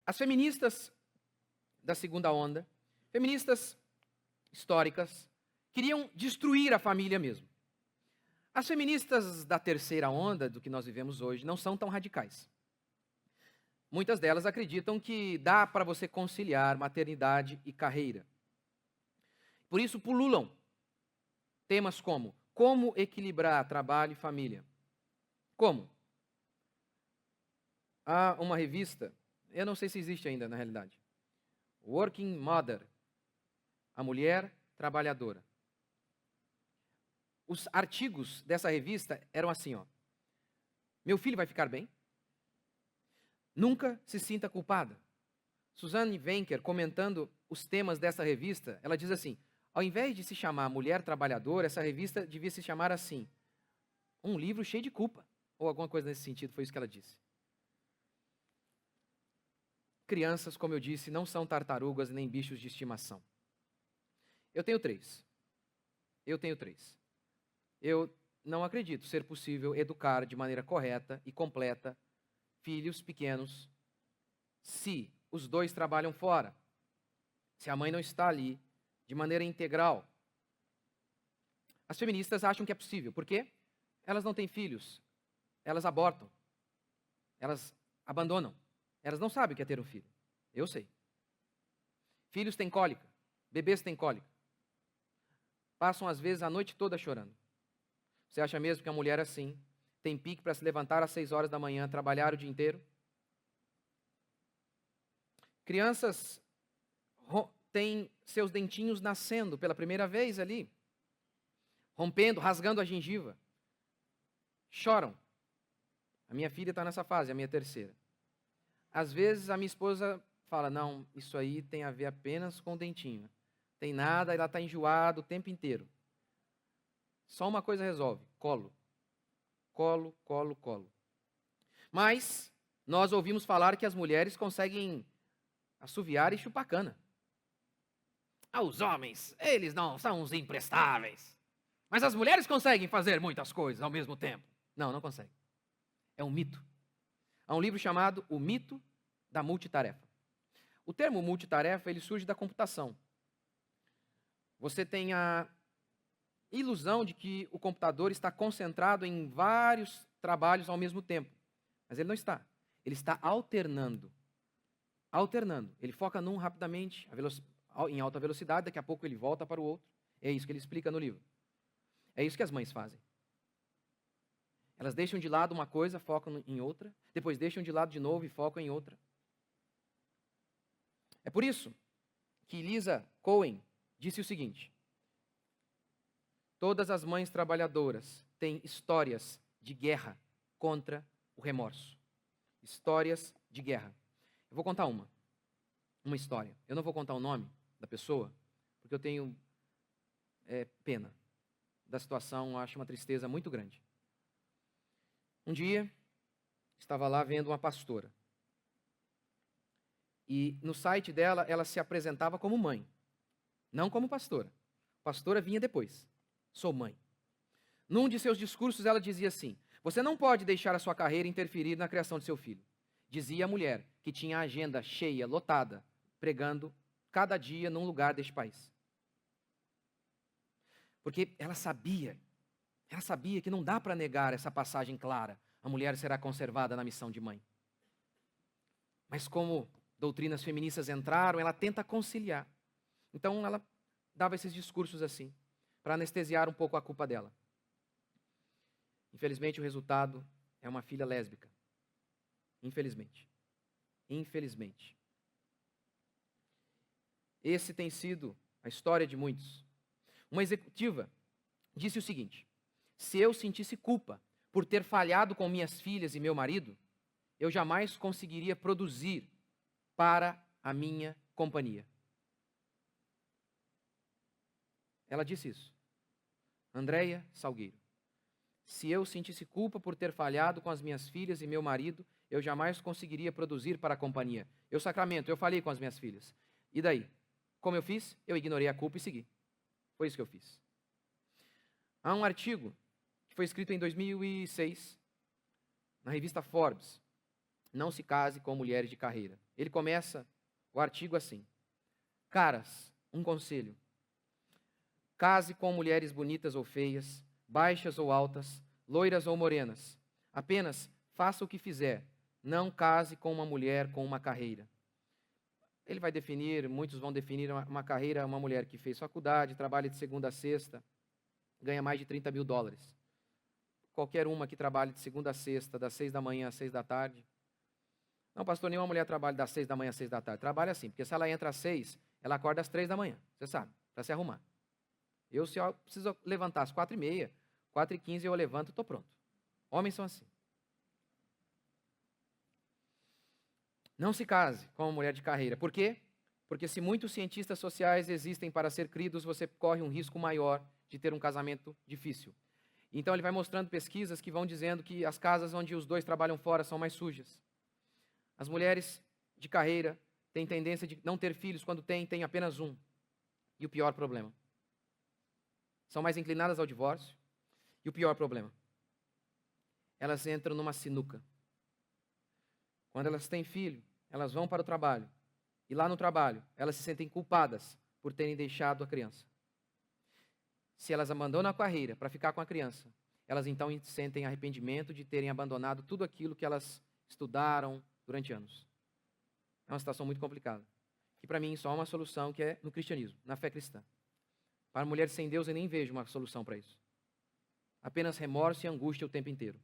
As feministas da segunda onda, feministas históricas, queriam destruir a família mesmo. As feministas da terceira onda, do que nós vivemos hoje, não são tão radicais. Muitas delas acreditam que dá para você conciliar maternidade e carreira. Por isso pululam temas como equilibrar trabalho e família. Como? Há uma revista, eu não sei se existe ainda na realidade, Working Mother, a mulher trabalhadora. Os artigos dessa revista eram assim, ó. Meu filho vai ficar bem? Nunca se sinta culpada. Suzanne Wencker, comentando os temas dessa revista, ela diz assim, ao invés de se chamar Mulher Trabalhadora, essa revista devia se chamar assim, um livro cheio de culpa, ou alguma coisa nesse sentido, foi isso que ela disse. Crianças, como eu disse, não são tartarugas nem bichos de estimação. Eu tenho três. Eu não acredito ser possível educar de maneira correta e completa filhos pequenos se os dois trabalham fora, se a mãe não está ali de maneira integral. As feministas acham que é possível. Por quê? Elas não têm filhos, elas abortam, elas abandonam, elas não sabem o que é ter um filho. Eu sei. Filhos têm cólica, bebês têm cólica. Passam às vezes a noite toda chorando. Você acha mesmo que a mulher assim tem pique para se levantar às 6 horas da manhã, trabalhar o dia inteiro? Crianças têm seus dentinhos nascendo pela primeira vez ali, rompendo, rasgando a gengiva. Choram. A minha filha está nessa fase, a minha terceira. Às vezes a minha esposa fala, não, isso aí tem a ver apenas com o dentinho. Tem nada, ela está enjoada o tempo inteiro. Só uma coisa resolve, colo. Colo, colo, colo. Mas nós ouvimos falar que as mulheres conseguem assoviar e chupar cana. Os homens, eles não são uns imprestáveis. Mas as mulheres conseguem fazer muitas coisas ao mesmo tempo. Não, não conseguem. É um mito. Há um livro chamado O Mito da Multitarefa. O termo multitarefa, ele surge da computação. Você tem a ilusão de que o computador está concentrado em vários trabalhos ao mesmo tempo. Mas ele não está. Ele está alternando. Ele foca num rapidamente, em alta velocidade, daqui a pouco ele volta para o outro. É isso que ele explica no livro. É isso que as mães fazem. Elas deixam de lado uma coisa, focam em outra, depois deixam de lado de novo e focam em outra. É por isso que Lisa Cohen disse o seguinte: todas as mães trabalhadoras têm histórias de guerra contra o remorso. Histórias de guerra. Eu vou contar uma história. Eu não vou contar o nome da pessoa, porque eu tenho pena da situação, eu acho uma tristeza muito grande. Um dia, estava lá vendo uma pastora. E no site dela, ela se apresentava como mãe, não como pastora. Pastora vinha depois. Sou mãe. Num de seus discursos, ela dizia assim: você não pode deixar a sua carreira interferir na criação de seu filho. Dizia a mulher, que tinha a agenda cheia, lotada, pregando cada dia num lugar deste país. Porque ela sabia que não dá para negar essa passagem clara. A mulher será conservada na missão de mãe. Mas como doutrinas feministas entraram, ela tenta conciliar. Então ela dava esses discursos assim, para anestesiar um pouco a culpa dela. Infelizmente o resultado é uma filha lésbica. Infelizmente. Esse tem sido a história de muitos. Uma executiva disse o seguinte: se eu sentisse culpa por ter falhado com minhas filhas e meu marido, eu jamais conseguiria produzir para a minha companhia. Ela disse isso. Andréia Salgueiro. Se eu sentisse culpa por ter falhado com as minhas filhas e meu marido, eu jamais conseguiria produzir para a companhia. Sacramento, eu falhei com as minhas filhas. E daí? Como eu fiz? Eu ignorei a culpa e segui. Foi isso que eu fiz. Há um artigo que foi escrito em 2006, na revista Forbes. não se case com mulheres de carreira. Ele começa o artigo assim: caras, um conselho. Case com mulheres bonitas ou feias, baixas ou altas, loiras ou morenas. Apenas faça o que fizer. Não case com uma mulher com uma carreira. Ele vai definir, muitos vão definir uma carreira, uma mulher que fez faculdade, trabalha de segunda a sexta, ganha mais de $30.000. Qualquer uma que trabalhe de segunda a sexta, das 6 da manhã às 6 da tarde. Não, pastor, nenhuma mulher trabalha das 6 da manhã às 6 da tarde. Trabalha assim, porque se ela entra às 6, ela acorda às 3 da manhã, você sabe, para se arrumar. Se eu preciso levantar às 4h30, 4h15 eu levanto e estou pronto. Homens são assim. Não se case com uma mulher de carreira. Por quê? Porque se muitos cientistas sociais existem para ser cridos, você corre um risco maior de ter um casamento difícil. Então ele vai mostrando pesquisas que vão dizendo que as casas onde os dois trabalham fora são mais sujas. As mulheres de carreira têm tendência de não ter filhos, quando têm apenas um. E o pior problema: são mais inclinadas ao divórcio. E o pior problema: elas entram numa sinuca. Quando elas têm filho, elas vão para o trabalho. E lá no trabalho, elas se sentem culpadas por terem deixado a criança. Se elas abandonam a carreira para ficar com a criança, elas então sentem arrependimento de terem abandonado tudo aquilo que elas estudaram durante anos. É uma situação muito complicada. Que para mim só há uma solução, que é no cristianismo, na fé cristã. Para mulheres sem Deus eu nem vejo uma solução para isso. Apenas remorso e angústia o tempo inteiro.